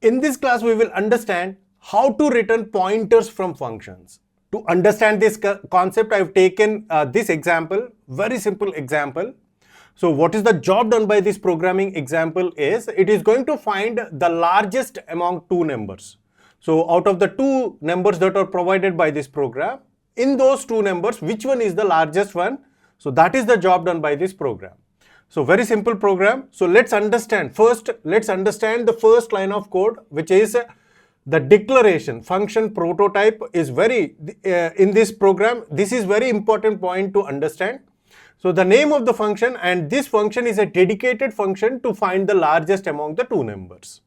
In this class, we will understand how to return pointers from functions. To understand this concept, I have taken this example, very simple example. So what is the job done by this programming example is, it is going to find the largest among two numbers. So out of the two numbers that are provided by this program, in those two numbers, which one is the largest one? So that is the job done by this program. So very simple program. So let's understand. First, let's understand the first line of code, which is the declaration. Function prototype is in this program, this is very important point to understand. So the name of the function, and this function is a dedicated function to find the largest among the two numbers.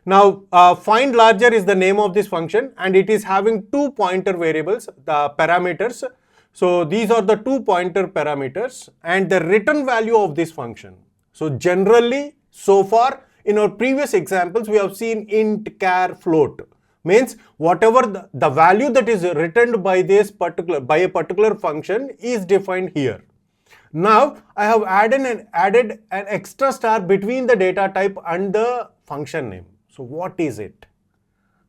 Now find larger is the name of this function, and it is having two pointer variables, the parameters. So these are the two pointer parameters and the return value of this function. So generally, so far in our previous examples, we have seen int, char, float. Means whatever the value that is returned by a particular function is defined here. Now I have added an extra star between the data type and the function name. So what is it?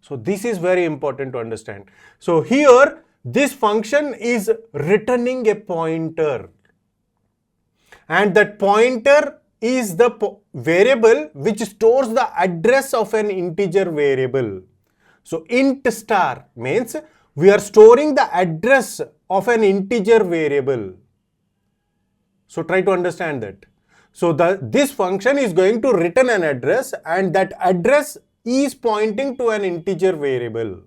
So this is very important to understand. So here, this function is returning a pointer, and that pointer is the variable which stores the address of an integer variable. So int star means we are storing the address of an integer variable. So try to understand that. So this function is going to return an address, and that address is pointing to an integer variable.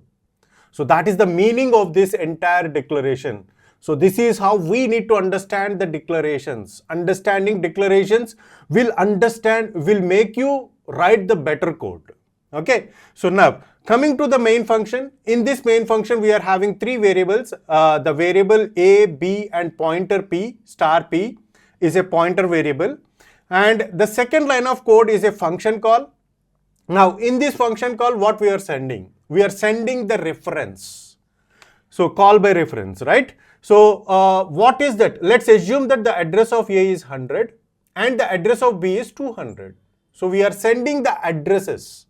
So that is the meaning of this entire declaration. So this is how we need to understand the declarations. Understanding declarations will make you write the better code. Okay. So now coming to the main function. In this main function, we are having three variables. The variable a, b and pointer p, star p is a pointer variable. And the second line of code is a function call. Now in this function call, what we are sending? We are sending the reference. So call by reference, right? So what is that? Let's assume that the address of A is 100 and the address of B is 200. So we are sending the addresses.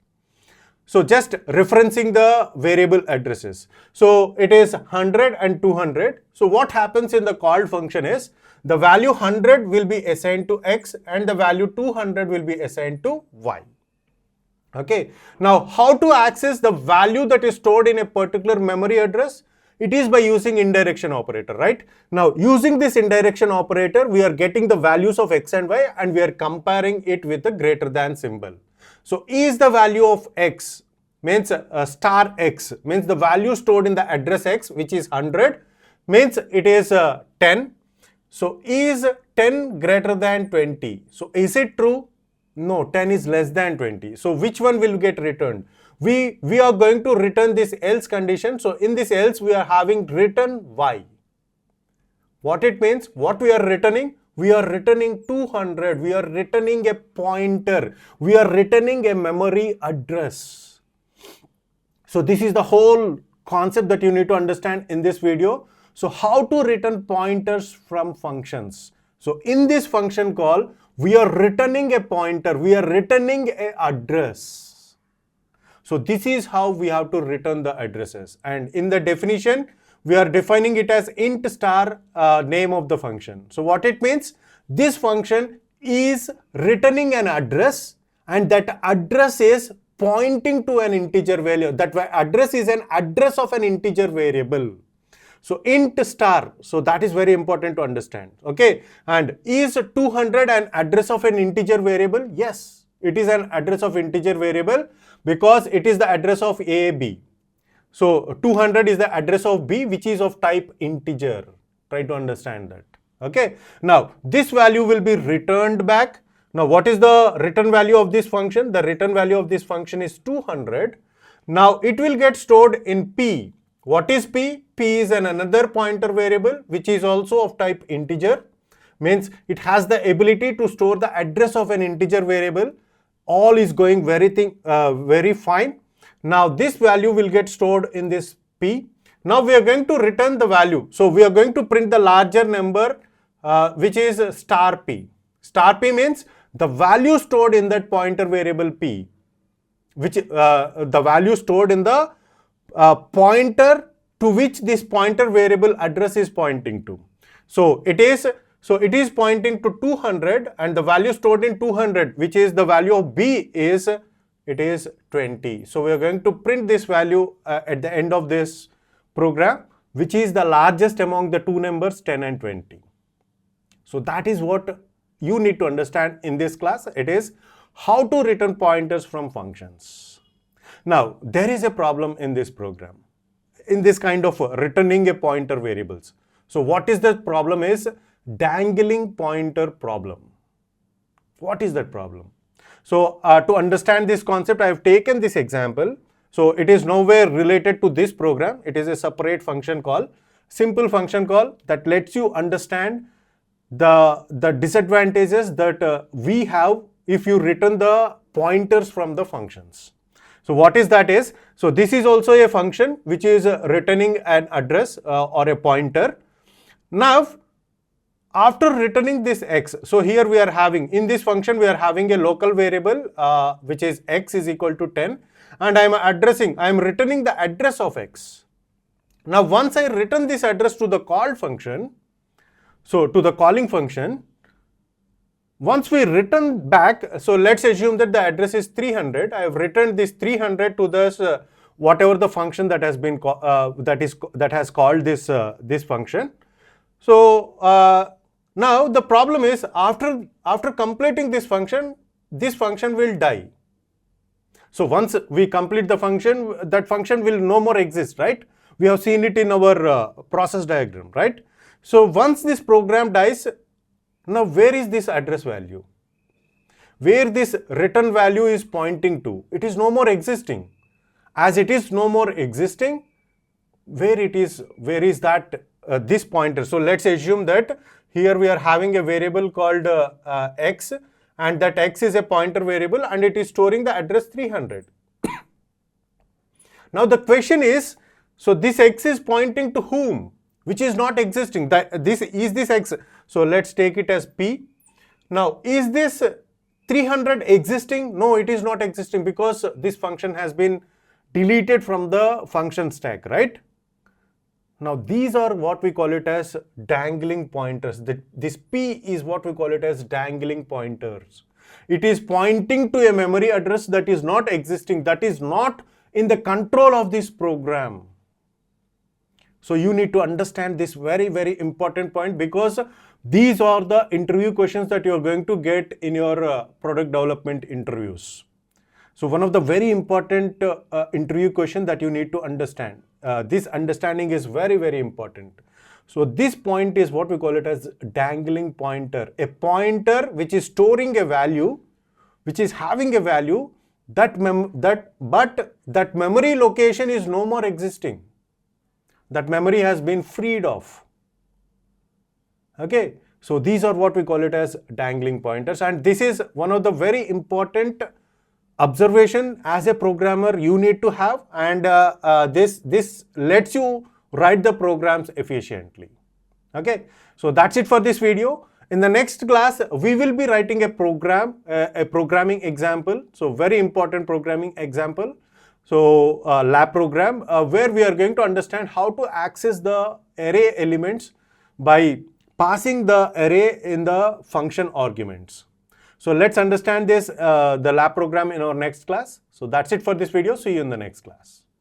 So just referencing the variable addresses. So it is 100 and 200. So what happens in the called function is, the value 100 will be assigned to X and the value 200 will be assigned to Y. Okay. Now, how to access the value that is stored in a particular memory address? It is by using indirection operator, right? Now, using this indirection operator, we are getting the values of X and Y, and we are comparing it with the greater than symbol. So, is the value of X means star X means the value stored in the address X, which is 100, means it is 10. So, is 10 greater than 20? So, is it true? No, 10 is less than 20. So which one will get returned? We are going to return this else condition. So in this else, we are having return Y. What it means? What we are returning? We are returning 200. We are returning a pointer. We are returning a memory address. So this is the whole concept that you need to understand in this video. So how to return pointers from functions? So in this function call, we are returning a pointer, we are returning an address. So this is how we have to return the addresses. And in the definition, we are defining it as int star name of the function. So what it means? This function is returning an address, and that address is pointing to an integer value. That address is an address of an integer variable. So int star, so that is very important to understand. Okay, and is 200 an address of an integer variable? Yes, it is an address of integer variable because it is the address of A, B. So 200 is the address of B, which is of type integer. Try to understand that. Okay, now this value will be returned back. Now what is the return value of this function? The return value of this function is 200. Now it will get stored in P. What is P? P is another pointer variable which is also of type integer. Means it has the ability to store the address of an integer variable. All is going very fine. Now this value will get stored in this P. Now we are going to return the value. So we are going to print the larger number which is star P. Star P means the value stored in that pointer variable P. which the value stored in the pointer to which this pointer variable address is pointing to. So it is pointing to 200, and the value stored in 200, which is the value of b, is 20. So we are going to print this value at the end of this program, which is the largest among the two numbers 10 and 20. So that is what you need to understand in this class. It is how to return pointers from functions. Now there is a problem in this program, in this kind of returning a pointer variables. So what is the problem is dangling pointer problem. What is that problem? So to understand this concept, I have taken this example. So it is nowhere related to this program. It is a separate function call, simple function call that lets you understand the disadvantages that we have if you return the pointers from the functions. So what is that is, so this is also a function which is returning an address or a pointer. Now after returning this x, so here we are having, in this function we are having a local variable which is x is equal to 10, and I am returning the address of x. Now once I return this address to the called function, so to the calling function, once we return back, so let's assume that the address is 300. I have returned this 300 to this whatever the function that has been that has called this function. So now the problem is, after completing this function will die. So once we complete the function, that function will no more exist, right? We have seen it in our process diagram, right? So once this program dies, now where is this address value? Where this return value is pointing to? It is no more existing. As it is no more existing, where is that this pointer? So let's assume that here we are having a variable called x, and that x is a pointer variable and it is storing the address 300. Now the question is, so this x is pointing to whom? Which is not existing. This x. So let's take it as p. Now is this 300 existing? No, it is not existing, because this function has been deleted from the function stack, right? Now these are what we call it as dangling pointers. This p is what we call it as dangling pointers. It is pointing to a memory address that is not existing, that is not in the control of this program. So you need to understand this very, very important point, because these are the interview questions that you are going to get in your product development interviews. So one of the very important interview question that you need to understand. This understanding is very, very important. So this point is what we call it as dangling pointer. A pointer which is storing a value, which is having a value, but that memory location is no more existing. That memory has been freed of. Okay, so these are what we call it as dangling pointers, and this is one of the very important observation as a programmer you need to have, and this lets you write the programs efficiently. Okay, so that's it for this video. In the next class, we will be writing a programming example. So very important programming example. So lab program where we are going to understand how to access the array elements by passing the array in the function arguments. So let's understand this the lab program in our next class. So that's it for this video. See you in the next class.